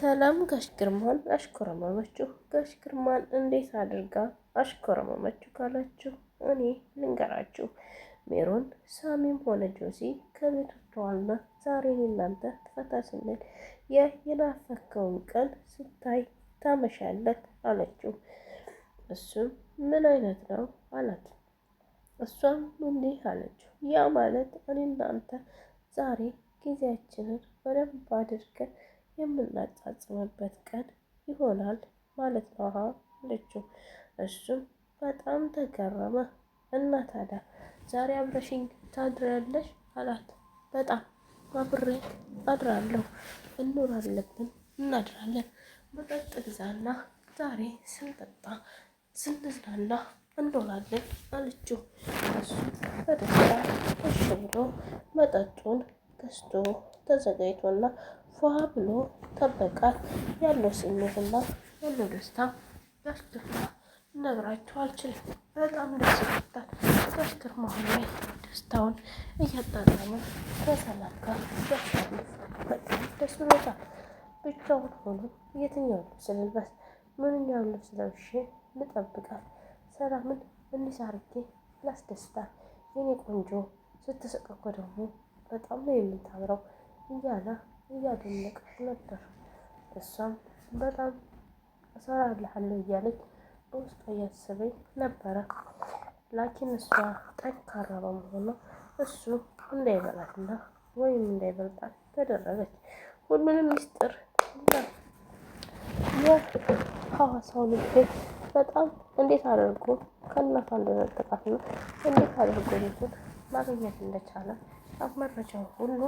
ሰላም ጋሽ ግርማን አሽኮረመመችው። ጋሽ ግርማን እንዴት አድርጋ አሽኮረመመችው ካላችሁ እኔ ልንገራችሁ። ሜሮን ሳሚም ሆነ ጆሲ ከቤት ወጥተዋልና ዛሬ እናንተ ፈታ ስንል የናፈከውን ቀን ስታይ ታመሻለህ አለችው። እሱም ምን አይነት ነው አላት። እሷም እንዲህ አለችው፣ ያ ማለት እኔ እናንተ ዛሬ ጊዜያችንን በደንብ አድርገን የምናጻጽምበት ቀን ይሆናል ማለት ነው አለችው። እሱም በጣም ተገረመ። እና ታዲያ ዛሬ አብረሽኝ ታድሪያለሽ አላት። በጣም አብሬ አድራለሁ፣ መኖር አለብን፣ እናድራለን። መጠጥ ግዛና ዛሬ ስንጠጣ ስንዝናና እንኖራለን አለችው። እሱ በደስታ እሺ ብሎ መጠጡን ገዝቶ ተዘጋጅቶና ፏ ብሎ ጠበቃት። ያለው ስሜትና ያለው ደስታ ጋሽ ግርማ ልነግራችሁ አልችልም። በጣም ደስ ይላል። ጋሽ ግርማ አሁን ላይ ደስታውን እያጣጣመ ከሰላም ጋር ያሳልፍ በጣም ደስ ብሎታል። ብቻውን ሆኖ የትኛውን ልብስ ልልበስ፣ ምንኛውን ልብስ ለብሼ ልጠብቃት፣ ሰላምን እንዲህ አድርጌ ላስደስታል፣ የኔ ቆንጆ ስትስቅ እኮ ደግሞ በጣም ነው የምታምረው እያለ እያደነቀች ነበር። እሷም በጣም እሰራልሃለሁ እያለች በውስጧ እያሰበኝ ነበረ። ላኪን እሷ ጠንካራ በመሆኗ እሱ እንዳይበላትና ወይም እንዳይበልጣት ተደረገች። ሁሉንም ሚስጥር የሐዋሳው ልቤ በጣም እንዴት አድርጎ ከእናቷ እንደነጠቃትና እንዴት አድርጎ ቤቱን ማግኘት እንደቻለ መረጃው ሁሉ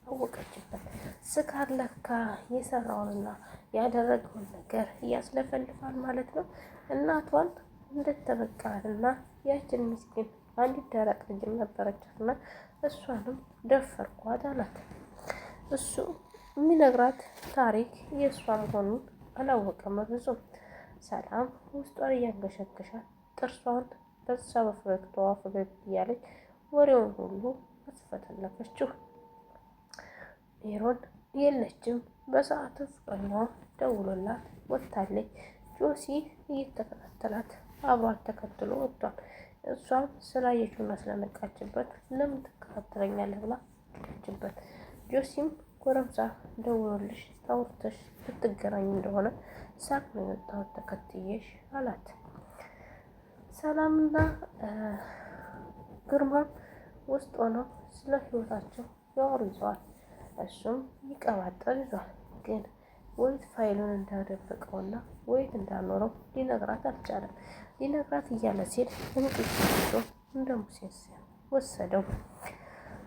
አወቀችበት። ስካር ለካ የሰራውንና ያደረገውን ነገር እያስለፈልፋል ማለት ነው። እናቷን እንደተበቃልና ያችን ምስኪን አንዲት ደረቅ ልጅም ነበረቻትና እሷንም ደፈርኳት አላት። እሱ የሚነግራት ታሪክ የእሷ መሆኑን አላወቀም። ብዙም ሰላም ውስጧን እያንገሸገሻት ጥርሷን በዛ በፈገግታዋ ፈገግ እያለች ወሬውን ሁሉ አስፈተለከችው። ሜሮን የለችም። በሰዓቱ ፍቅረኛዋ ደውሎላት ወጥታለች። ጆሲ እየተከታተላት አብሯት ተከትሎ ወጥቷል። እሷም ስላየችውና ስለነቃችበት ለምን ትከታተለኛለህ ብላ ችበት። ጆሲም ጎረምሳ ደውሎልሽ ታውርተሽ ልትገናኝ እንደሆነ ሳቅ ነው የወጣሁት ተከትዬሽ አላት። ሰላምና ግርማም ውስጥ ሆነው ስለ ህይወታቸው ያወሩ ይዘዋል። እሱም ይቀባጠር ይዟል። ግን ወይት ፋይሉን እንዳደበቀውና ወይት እንዳኖረው ሊነግራት አልቻለም። ሊነግራት እያለ ሲል እንቅልፍ ይዞ እንደ ሙሴስ ወሰደው።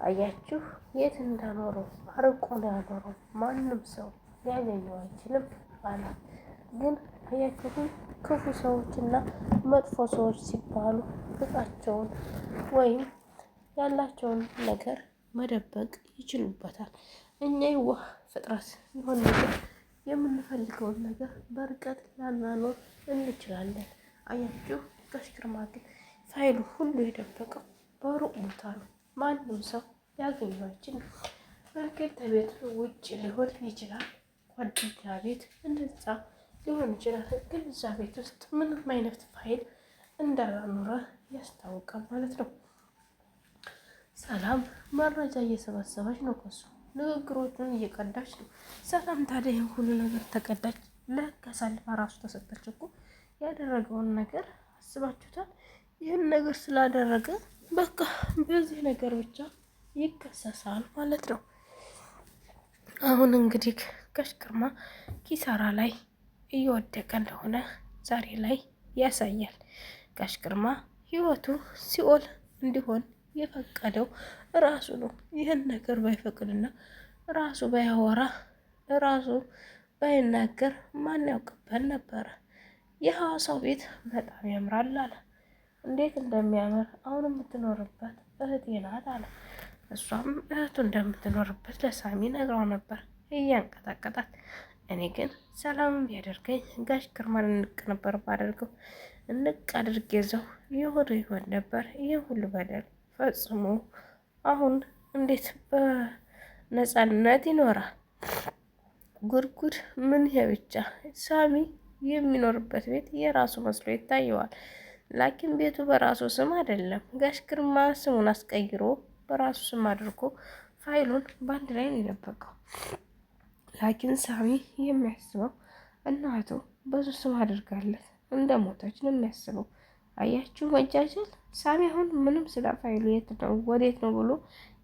አያችሁ የት እንዳኖረው አርቆ ነው ያኖረው። ማንም ሰው ሊያገኘው አይችልም አላት። ግን አያችሁ ክፉ ሰዎችና መጥፎ ሰዎች ሲባሉ ፍቅራቸውን ወይም ያላቸውን ነገር መደበቅ ይችሉበታል። እኛ የዋህ ፍጥረት የሆነ ነገር የምንፈልገውን ነገር በርቀት ላናኖር እንችላለን። አያችሁ ጋሽ ግርማ ግን ፋይሉ ሁሉ የደበቀው በሩቅ ቦታ ነው። ማንም ሰው ያገኘው አይችልም። በርግጥ ከቤት ውጭ ሊሆን ይችላል፣ ጓደኛ ቤት እንደዛ ሊሆን ይችላል። ግን እዛ ቤት ውስጥ ምንም አይነት ፋይል እንዳላኖረ ያስታውቃል ማለት ነው። ሰላም መረጃ እየሰበሰበች ነው። ከሱ ንግግሮቹን እየቀዳች ነው። ሰላም ታዲያ ይህን ሁሉ ነገር ተቀዳች ለህግ አሳልፋ ራሱ ተሰጠች እኮ። ያደረገውን ነገር አስባችሁታል? ይህን ነገር ስላደረገ በቃ በዚህ ነገር ብቻ ይከሰሳል ማለት ነው። አሁን እንግዲህ ጋሽ ግርማ ኪሳራ ላይ እየወደቀ እንደሆነ ዛሬ ላይ ያሳያል። ጋሽ ግርማ ህይወቱ ሲኦል እንዲሆን የፈቀደው ራሱ ነው። ይህን ነገር ባይፈቅድና ራሱ ባያወራ ራሱ ባይናገር ማን ያውቅበት ነበረ። የሐዋሳው ቤት በጣም ያምራል አለ። እንዴት እንደሚያምር አሁን የምትኖርበት እህቴ ናት አለ። እሷም እህቱ እንደምትኖርበት ለሳሚ ነግረው ነበር እያንቀጣቀጣት። እኔ ግን ሰላምን ቢያደርገኝ ጋሽ ግርማን እንቅ ነበር ባደርገው፣ እንቅ አድርጌ ይዘው የሆነ ይሆን ነበር። ይህ ሁሉ በደል ፈጽሞ አሁን እንዴት በነፃነት ይኖራል? ጉድጉድ ምን ይሄ ብቻ! ሳሚ የሚኖርበት ቤት የራሱ መስሎ ይታየዋል። ላኪን ቤቱ በራሱ ስም አይደለም። ጋሽ ግርማ ስሙን አስቀይሮ በራሱ ስም አድርጎ ፋይሉን በአንድ ላይ ነው የደበቀው። ላኪን ሳሚ የሚያስበው እናቱ በሱ ስም አድርጋለት እንደ ሞተች ነው የሚያስበው። አያችሁ መጃጀል። ሳሚ አሁን ምንም ስለ ፋይሉ የት ነው ወዴት ነው ብሎ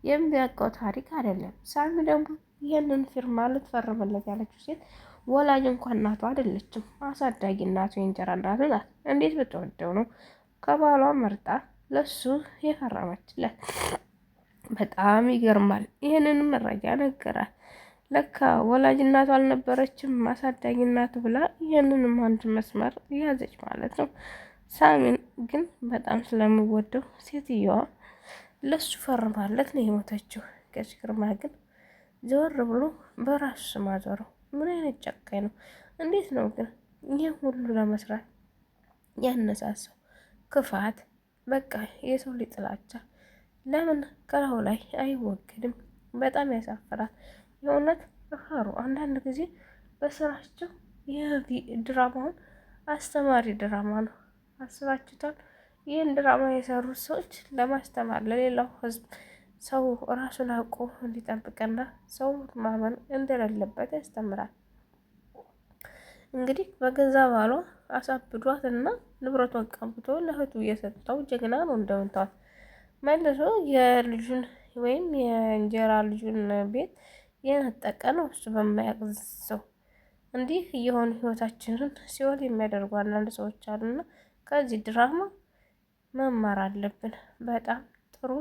የሚያውቀው ታሪክ አይደለም። ሳሚ ደግሞ ይህንን ፊርማ ልትፈርምለት ያለችው ሴት ወላጅ እንኳን እናቱ አይደለችም፣ አሳዳጊ እናቱ የእንጀራ እናቱ ናት። እንዴት ብትወደው ነው ከባሏ መርጣ ለሱ የፈረመችለት? በጣም ይገርማል። ይህንን መረጃ ነገራት። ለካ ወላጅ እናቱ አልነበረችም አሳዳጊ እናቱ ብላ ይህንንም አንድ መስመር ያዘች ማለት ነው። ሳሚን ግን በጣም ስለምወደው ሴትየዋ ለሱ ፈርማለት ነው የሞተችው። ጋሽ ግርማ ግን ዘወር ብሎ በራሱ ስም አዞረው። ምን አይነት ጨካኝ ነው! እንዴት ነው ግን ይህ ሁሉ ለመስራት ያነሳሳው? ክፋት፣ በቃ የሰው ልጅ ጥላቻ ለምን ከላዩ ላይ አይወገድም? በጣም ያሳፍራል። የእውነት እፈሩ። አንዳንድ ጊዜ በስራቸው ድራማውን አስተማሪ ድራማ ነው። አስባችሁታል? ይህን ድራማ የሰሩት ሰዎች ለማስተማር ለሌላው ሕዝብ ሰው ራሱን አውቆ እንዲጠብቅና ሰው ማመን እንደሌለበት ያስተምራል። እንግዲህ በገዛ ባሏ አሳብዷት እና ንብረቷን ቀምቶ ለእህቱ እየሰጠው ጀግና ነው። እንደምታዋት መልሶ የልጁን ወይም የእንጀራ ልጁን ቤት የነጠቀ ነው እሱ በማያውቅ ሰው። እንዲህ እየሆኑ ህይወታችንን ሲኦል የሚያደርጉ አንዳንድ ሰዎች አሉና ከዚህ ድራማ መማር አለብን። በጣም ጥሩ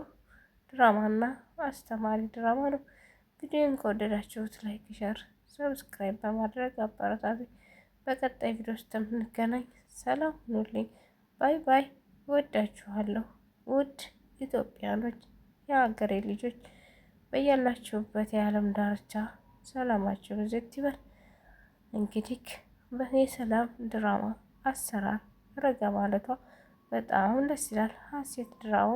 ድራማና አስተማሪ ድራማ ነው። ቪዲዮን ከወደዳችሁት ላይክ፣ ሸር፣ ሰብስክራይብ በማድረግ አበረታቱ። በቀጣይ ቪዲዮ ውስጥ የምንገናኝ። ሰላም ሁኑልኝ። ባይ ባይ። ወዳችኋለሁ ውድ ኢትዮጵያኖች፣ የሀገሬ ልጆች በያላችሁበት የዓለም ዳርቻ ሰላማችሁ ብዝት ይበል። እንግዲህ የሰላም ድራማ አሰራር ረጋ ማለቷ በጣም ደስ ይላል። ሀሴት ድራማ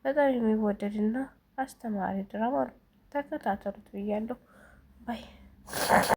በጣም የሚወደድና አስተማሪ ድራማ ነው። ተከታተሉት ብያለሁ። ባይ